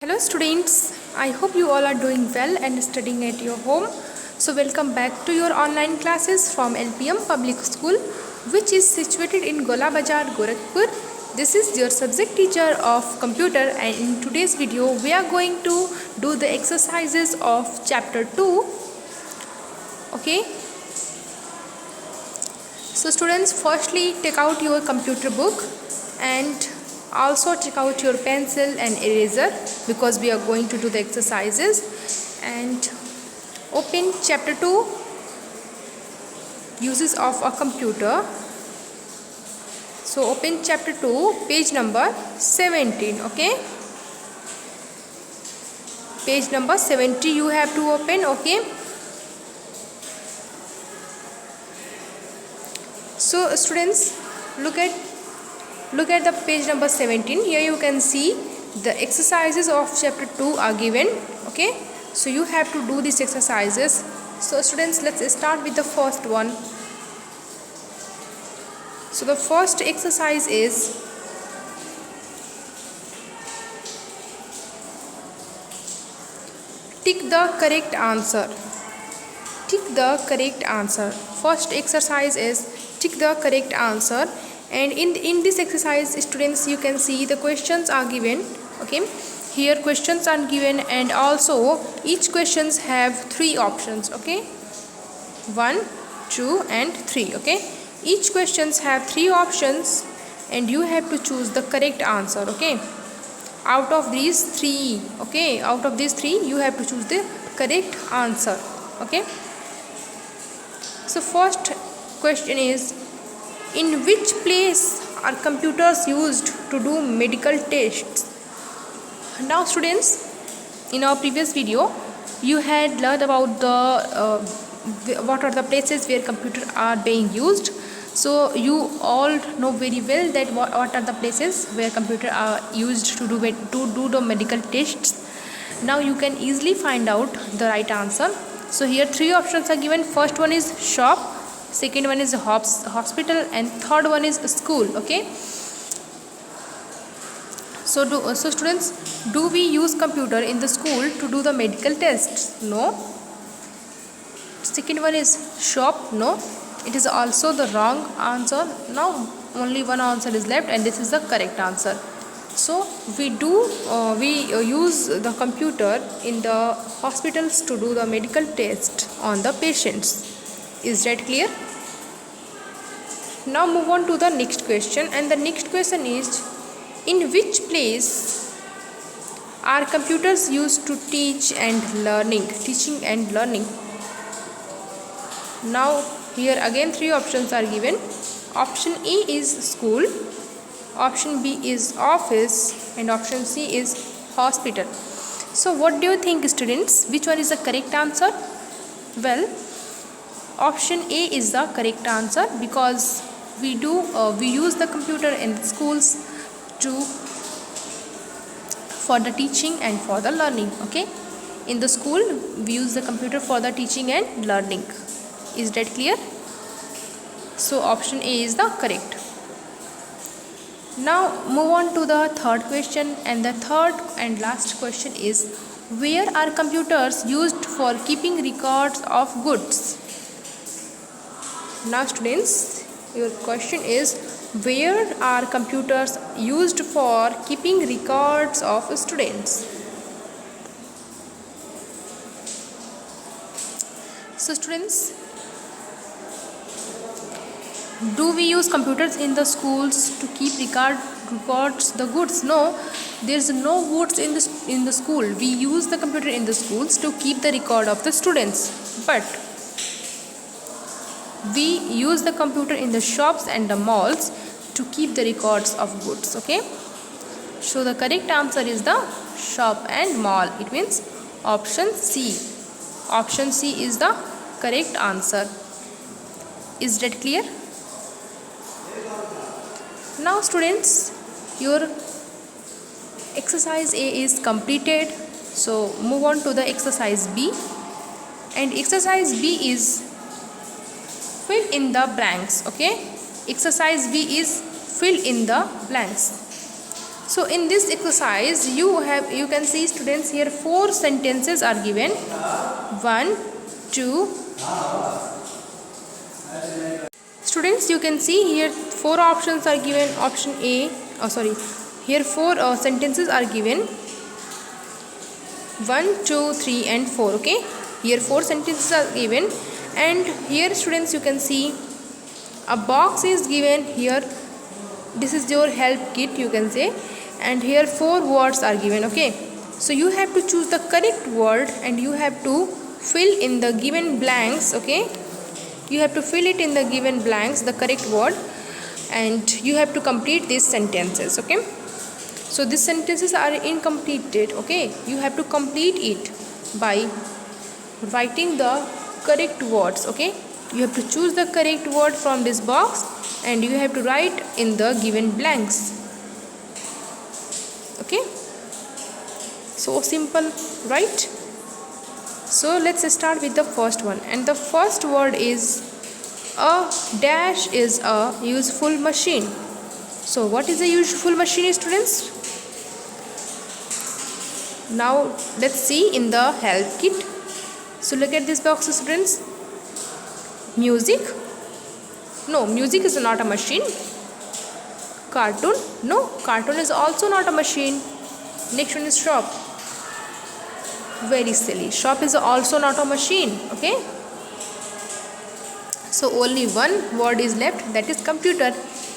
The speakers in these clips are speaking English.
Hello students, I hope you all are doing well and studying at your home. So welcome back to your online classes from LPM Public School, which is situated in Gola Bazar, Gorakhpur. This is your subject teacher of computer, and in today's video we are going to do the exercises of chapter 2. Okay. So students, firstly take out your computer book and also take out your pencil and eraser because we are going to do the exercises, and open chapter 2, uses of a computer. So open chapter 2, page number 17. Okay, page number 70 you have to open. Okay, so students, look at the page number 17. Here you can see the exercises of chapter 2 are given. Okay, so you have to do these exercises. So students, let's start with the first one. So the first exercise is tick the correct answer. Tick the correct answer. First exercise is tick the correct answer. And in this exercise, students, you can see the questions are given. Okay, here questions are given, and also each questions have 3 options. Okay, 1, 2 and 3. Okay, each questions have 3 options and you have to choose the correct answer. Okay, out of these 3, okay, out of these 3 you have to choose the correct answer. Okay, so first question is, in which place are computers used to do medical tests? Now students, in our previous video you had learned about the what are the places where computers are being used. So you all know very well that what are the places where computers are used to do the medical tests. Now you can easily find out the right answer. So here 3 options are given. First one is shop, second one is hospital, and third one is school. Okay, so students, do we use computer in the school to do the medical tests? No. Second one is shop. No, it is also the wrong answer. Now only one answer is left and this is the correct answer. So we use the computer in the hospitals to do the medical test on the patients. Is that clear? Now move on to the next question, and the next question is, in which place are computers used to teaching and learning? Now here again 3 options are given. Option A is school, option B is office, and option C is hospital. So what do you think, students? Which one is the correct answer? Well, option A is the correct answer because we use the computer in the schools for the teaching and for the learning. Okay, in the school we use the computer for the teaching and learning. Is that clear? So option A is the correct. Now move on to the third question, and the third and last question is, where are computers used for keeping records of goods? Now students, your question is, where are computers used for keeping records of students? So students, do we use computers in the schools to keep records the goods? No, there is no goods in the school. We use the computer in the schools to keep the record of the students, but we use the computer in the shops and the malls to keep the records of goods. Okay, so the correct answer is the shop and mall. It means option C. Option C is the correct answer. Is that clear? Now students, your exercise A is completed. So move on to the exercise B, and exercise B is fill in the blanks. Okay, exercise B is fill in the blanks. So in this exercise you can see students here 4 sentences are given. 1, 2. Students, you can see here 4 options are given. Option A, here 4 sentences are given. 1, 2, 3 and 4. Okay, here 4 sentences are given, and here students you can see a box is given here. This is your help kit, you can say, and here 4 words are given. Okay, so you have to choose the correct word and you have to fill in the given blanks. Okay, you have to fill it in the given blanks, the correct word, and you have to complete these sentences. Okay, so these sentences are incompleted. Okay, you have to complete it by writing the correct words. Okay, you have to choose the correct word from this box and you have to write in the given blanks. Okay, so simple, right? So let's start with the first one, and the first word is a dash is a useful machine. So what is a useful machine, students? Now let's see in the help kit. So look at this box, students. Music? No, music is not a machine. Cartoon? No, cartoon is also not a machine. Next one is shop. Very silly. Shop is also not a machine. Okay, so only one word is left, that is computer.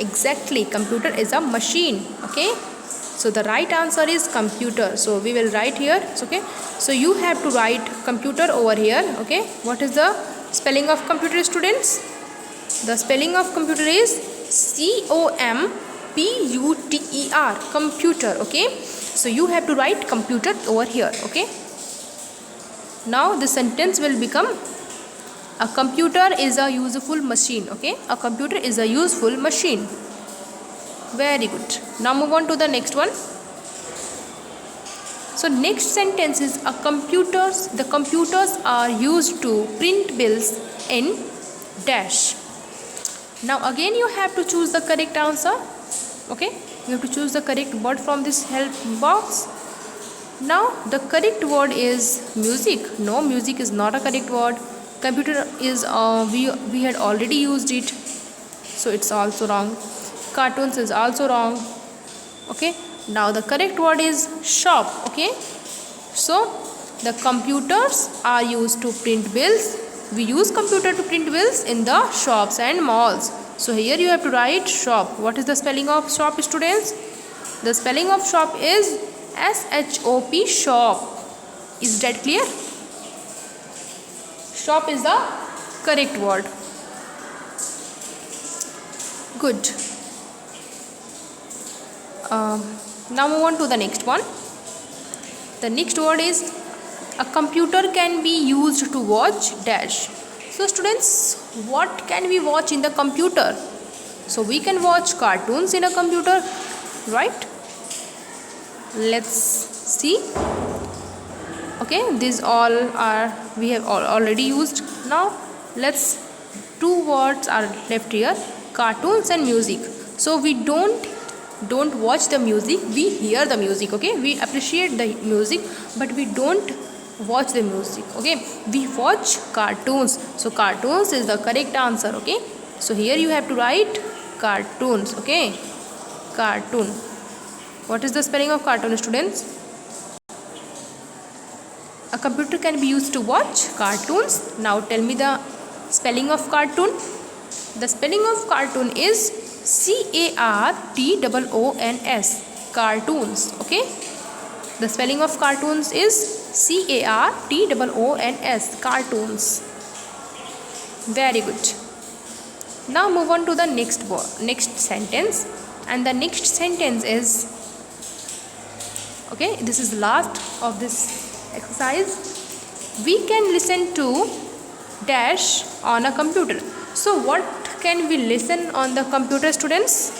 Exactly, computer is a machine. Okay, so the right answer is computer. So we will write here. Okay, so you have to write computer over here. Okay, what is the spelling of computer, students? The spelling of computer is COMPUTER, computer. Okay, so you have to write computer over here. Okay, now the sentence will become a computer is a useful machine. Okay, a computer is a useful machine. Very good. Now move on to the next one. So next sentence is the computers are used to print bills in dash. Now again you have to choose the correct answer. Okay, you have to choose the correct word from this help box. Now the correct word is music. No, music is not a correct word. Computer is we had already used it, so it's also wrong. Cartoons is also wrong. Okay, now the correct word is shop. Okay, so the computers are used to print bills. We use computer to print bills in the shops and malls. So here you have to write shop. What is the spelling of shop, students? The spelling of shop is SHOP, shop. Is that clear? Shop is the correct word. Good. Now move on to the next one. The next word is a computer can be used to watch dash. So students, what can we watch in the computer? So we can watch cartoons in a computer, right? Let's see. Okay, these all are we have already used. Now let's, 2 words are left here, cartoons and music. So we don't watch the music, we hear the music. Okay, we appreciate the music but we don't watch the music. Okay, we watch cartoons. So cartoons is the correct answer. Okay, so here you have to write cartoons. Okay, cartoon. What is the spelling of cartoon, students? A computer can be used to watch cartoons. Now tell me the spelling of cartoon. The spelling of cartoon is CARTOONS, cartoons. Okay, the spelling of cartoons is CARTOONS, cartoons. Very good. Now move on to the next sentence, and the next sentence is, okay, this is last of this exercise. We can listen to dash on a computer. So what can we listen on the computer, students?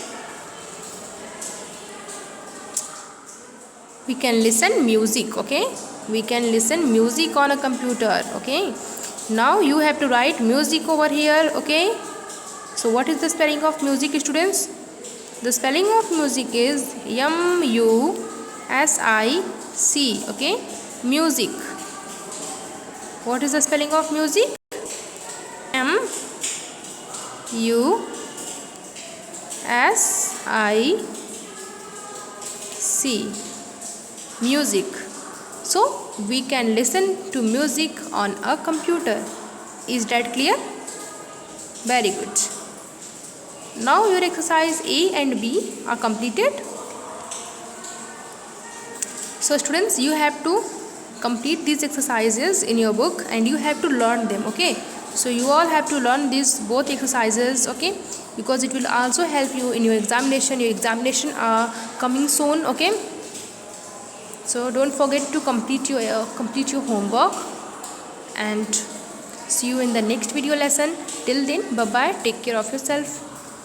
We can listen music. Okay, we can listen music on a computer. Okay, now you have to write music over here. Okay, so what is the spelling of music, students? The spelling of music is M-U-S-I-C. Okay, music. What is the spelling of music? M-U-S-I-C. Music. So we can listen to music on a computer. Is that clear? Very good. Now your exercise A and B are completed. So students, you have to complete these exercises in your book and you have to learn them. Okay, so you all have to learn these both exercises, okay, because it will also help you in your examination. Your examination are coming soon. Okay, so don't forget to complete your homework, and see you in the next video lesson. Till then, bye bye, take care of yourself.